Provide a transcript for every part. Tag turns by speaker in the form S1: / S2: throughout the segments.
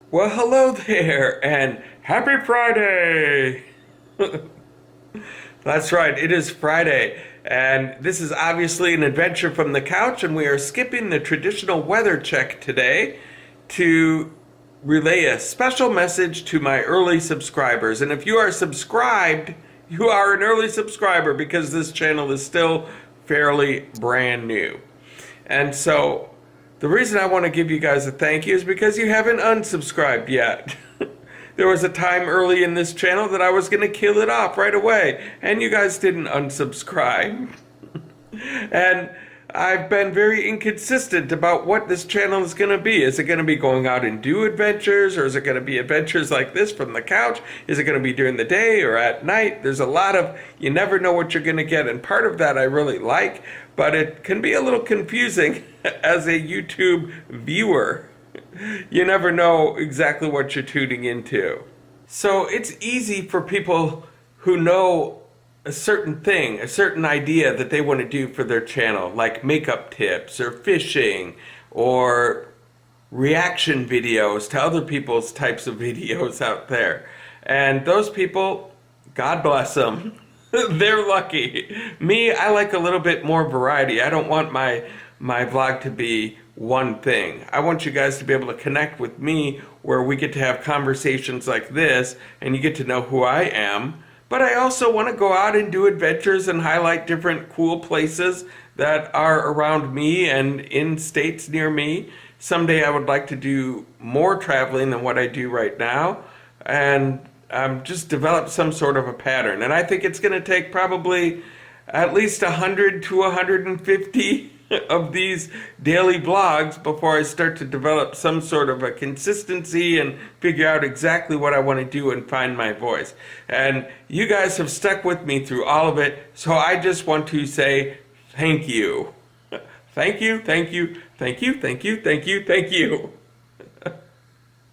S1: Well, hello there, and happy Friday! That's right, it is Friday, and this is obviously an adventure from the couch, and we are skipping the traditional weather check today to relay a special message to my early subscribers. And if you are subscribed, you are an early subscriber because this channel is still fairly brand new. And so the reason I want to give you guys a thank you is because you haven't unsubscribed yet. There was a time early in this channel that I was going to kill it off right away, and you guys didn't unsubscribe. And I've been very inconsistent about what this channel is going to be. Is it going to be going out and do adventures, or is it going to be adventures like this from the couch? Is it going to be during the day or at night? There's a lot of, you never know what you're going to get, and part of that I really like, but it can be a little confusing as a YouTube viewer. You never know exactly what you're tuning into. So it's easy for people who know a certain thing, a certain idea that they want to do for their channel, like makeup tips or fishing or reaction videos to other people's types of videos out there. And those people, God bless them. They're lucky. Me, I like a little bit more variety. I don't want my vlog to be one thing. I want you guys to be able to connect with me where we get to have conversations like this and you get to know who I am. But I also want to go out and do adventures and highlight different cool places that are around me and in states near me. Someday I would like to do more traveling than what I do right now and just develop some sort of a pattern. And I think it's going to take probably at least 100 to 150 of these daily vlogs before I start to develop some sort of a consistency and figure out exactly what I want to do and find my voice. And you guys have stuck with me through all of it, so I just want to say thank you. Thank you, thank you, thank you, thank you, thank you, thank you.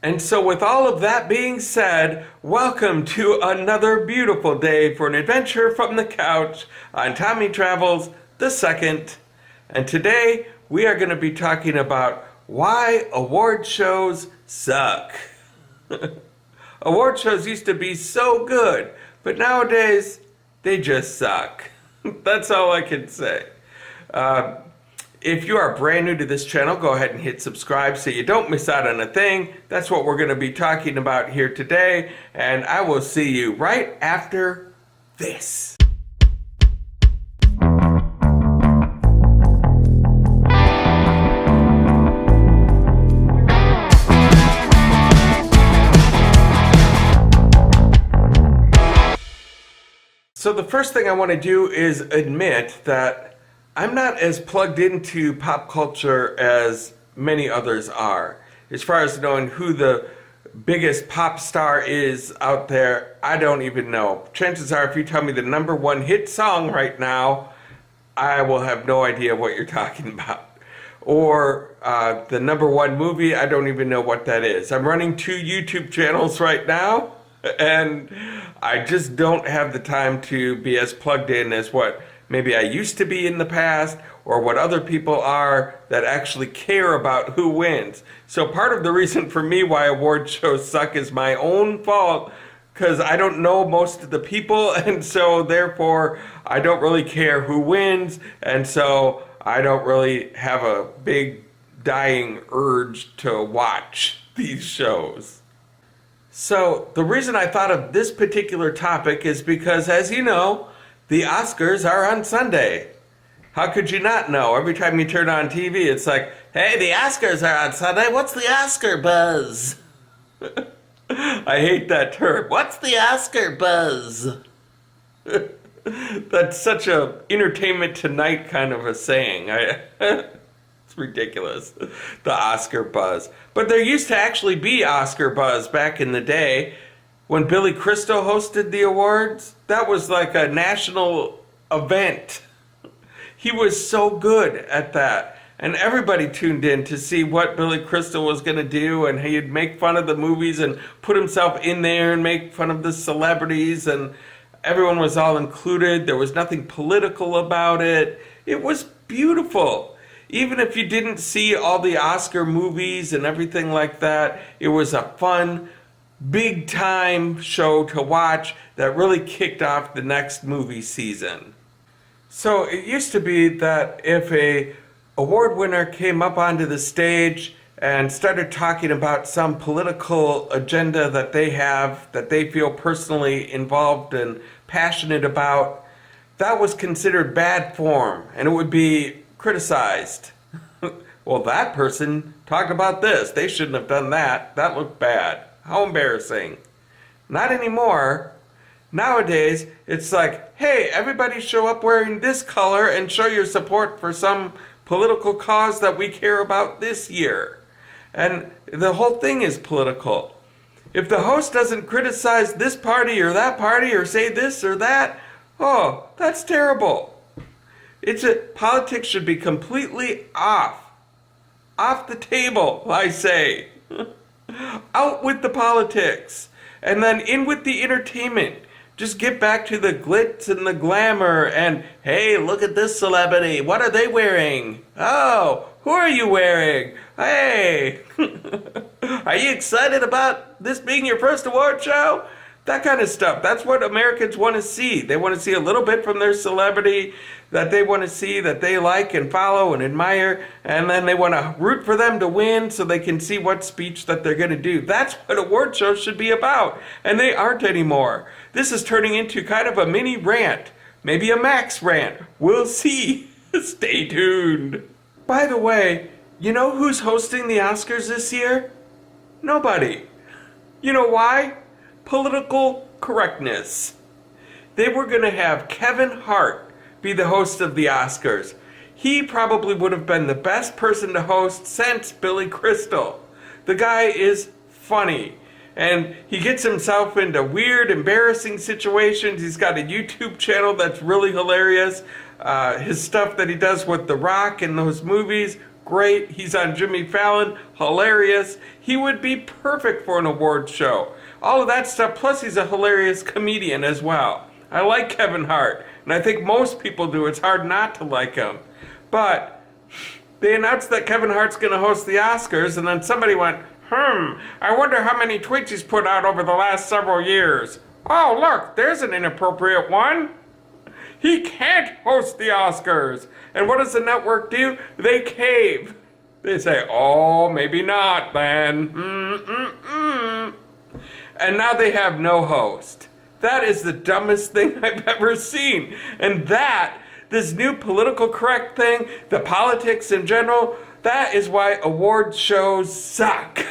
S1: And so with all of that being said, welcome to another beautiful day for an adventure from the couch on Tommy Travels the Second. And today we are going to be talking about why award shows suck. Award shows used to be so good, but nowadays they just suck. That's all I can say. If you are brand new to this channel, go ahead and hit subscribe so you don't miss out on a thing. That's what we're going to be talking about here today, and I will see you right after this. So the first thing I want to do is admit that I'm not as plugged into pop culture as many others are. As far as knowing who the biggest pop star is out there, I don't even know. Chances are if you tell me the #1 hit song right now, I will have no idea what you're talking about. Or the #1 movie, I don't even know what that is. I'm running 2 YouTube channels right now, and I just don't have the time to be as plugged in as what maybe I used to be in the past, or what other people are that actually care about who wins. So part of the reason for me why award shows suck is my own fault, because I don't know most of the people, and so therefore I don't really care who wins, and so I don't really have a big dying urge to watch these shows. So the reason I thought of this particular topic is because, as you know, the Oscars are on Sunday. How could you not know? Every time you turn on TV, it's like, hey, the Oscars are on Sunday. What's the Oscar buzz? I hate that term. What's the Oscar buzz? That's such a Entertainment Tonight kind of a saying. It's ridiculous. The Oscar buzz. But there used to actually be Oscar buzz back in the day. When Billy Crystal hosted the awards, that was like a national event. He was so good at that. And everybody tuned in to see what Billy Crystal was going to do, and he'd make fun of the movies and put himself in there and make fun of the celebrities, and everyone was all included. There was nothing political about it. It was beautiful. Even if you didn't see all the Oscar movies and everything like that, it was a fun, big time show to watch that really kicked off the next movie season. So it used to be that if a award winner came up onto the stage and started talking about some political agenda that they have, that they feel personally involved and passionate about, that was considered bad form and it would be criticized. Well, that person talked about this. They shouldn't have done that. That looked bad. How embarrassing. Not anymore. Nowadays, it's like, hey, everybody show up wearing this color and show your support for some political cause that we care about this year. And the whole thing is political. If the host doesn't criticize this party or that party or say this or that, oh, that's terrible. Politics should be completely off the table, I say. Out with the politics. And then in with the entertainment. Just get back to the glitz and the glamour and, hey, look at this celebrity. What are they wearing? Oh, who are you wearing? Hey, are you excited about this being your first award show? That kind of stuff. That's what Americans want to see. They want to see a little bit from their celebrity that they want to see, that they like and follow and admire, and then they want to root for them to win so they can see what speech that they're going to do. That's what award shows should be about, and they aren't anymore. This is turning into kind of a mini rant, maybe a max rant. We'll see. Stay tuned. By the way, you know who's hosting the Oscars this year? Nobody. You know why? Political correctness. They were going to have Kevin Hart be the host of the Oscars. He probably would have been the best person to host since Billy Crystal. The guy is funny, and he gets himself into weird, embarrassing situations. He's got a YouTube channel that's really hilarious. His stuff that he does with The Rock in those movies, great. He's on Jimmy Fallon, hilarious. He would be perfect for an award show. All of that stuff, plus he's a hilarious comedian as well. I like Kevin Hart, and I think most people do. It's hard not to like him. But they announced that Kevin Hart's going to host the Oscars, and then somebody went, I wonder how many tweets he's put out over the last several years. Oh, look, there's an inappropriate one. He can't host the Oscars. And what does the network do? They cave. They say, oh, maybe not then. And now they have no host. That is the dumbest thing I've ever seen. And this new political correct thing, the politics in general, that is why award shows suck.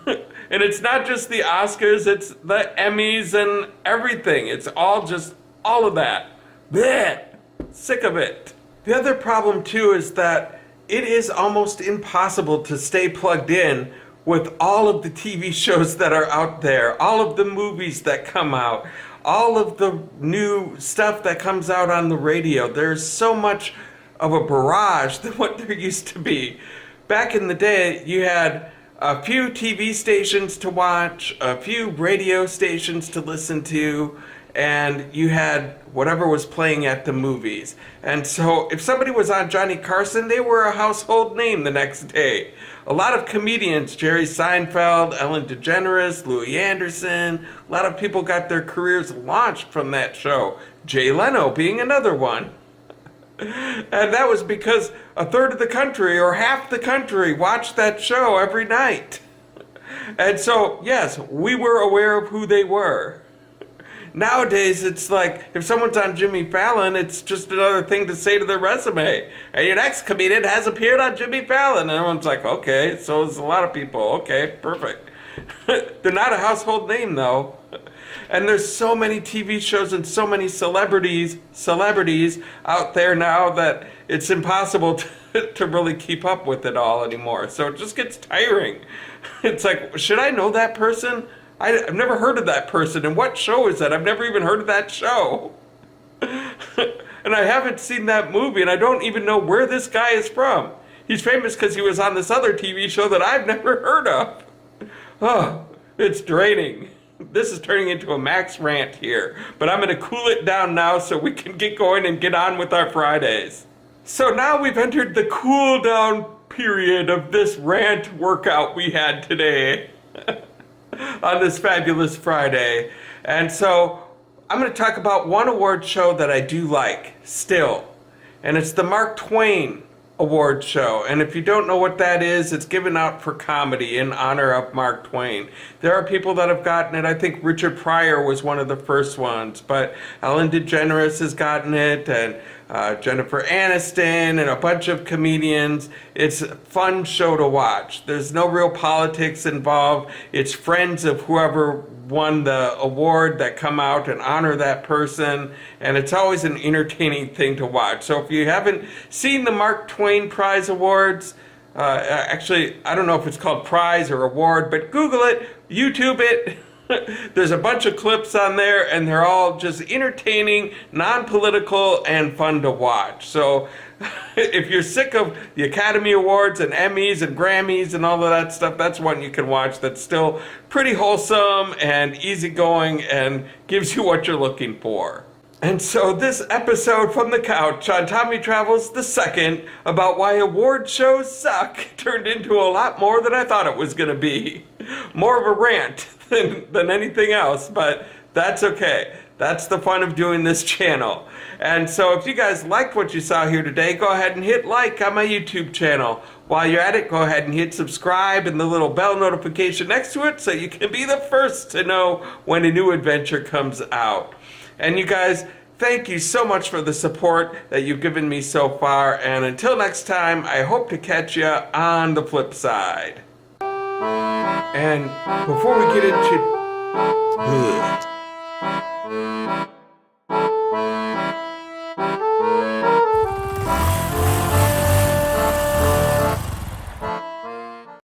S1: And it's not just the Oscars, it's the Emmys and everything. It's all of that. Blech. Sick of it. The other problem too is that it is almost impossible to stay plugged in with all of the TV shows that are out there, all of the movies that come out, all of the new stuff that comes out on the radio. There's so much of a barrage than what there used to be. Back in the day, you had a few TV stations to watch, a few radio stations to listen to, and you had whatever was playing at the movies. And so if somebody was on Johnny Carson, they were a household name the next day. A lot of comedians, Jerry Seinfeld, Ellen DeGeneres, Louis Anderson, a lot of people got their careers launched from that show. Jay Leno being another one. And that was because a third of the country or half the country watched that show every night. And so, yes, we were aware of who they were. Nowadays, it's like, if someone's on Jimmy Fallon, it's just another thing to say to their resume. And your next comedian has appeared on Jimmy Fallon. And everyone's like, okay, so there's a lot of people. Okay, perfect. They're not a household name, though. And there's so many TV shows and so many celebrities out there now that it's impossible to really keep up with it all anymore. So it just gets tiring. It's like, should I know that person? I've never heard of that person. And what show is that? I've never even heard of that show. And I haven't seen that movie, and I don't even know where this guy is from. He's famous because he was on this other TV show that I've never heard of. Oh, it's draining. This is turning into a max rant here. But I'm going to cool it down now so we can get going and get on with our Fridays. So now we've entered the cool down period of this rant workout we had today on this fabulous Friday. And so I'm going to talk about one award show that I do like still. And it's the Mark Twain Award Show. And if you don't know what that is, it's given out for comedy in honor of Mark Twain. There are people that have gotten it. I think Richard Pryor was one of the first ones, but Ellen DeGeneres has gotten it, and Jennifer Aniston, and a bunch of comedians. It's a fun show to watch. There's no real politics involved. It's friends of whoever won the award that come out and honor that person, and it's always an entertaining thing to watch. So if you haven't seen the Mark Twain Prize Awards, actually, I don't know if it's called prize or award, but Google it, YouTube it. There's a bunch of clips on there, and they're all just entertaining, non-political, and fun to watch. So if you're sick of the Academy Awards and Emmys and Grammys and all of that stuff, that's one you can watch that's still pretty wholesome and easygoing and gives you what you're looking for. And so this episode from the couch on Tommy Travels the Second about why award shows suck turned into a lot more than I thought it was going to be. More of a rant than anything else, but that's okay. That's the fun of doing this channel. And so if you guys liked what you saw here today, go ahead and hit like on my YouTube channel. While you're at it, go ahead and hit subscribe and the little bell notification next to it so you can be the first to know when a new adventure comes out. And you guys, thank you so much for the support that you've given me so far. And until next time, I hope to catch you on the flip side. And before we get into...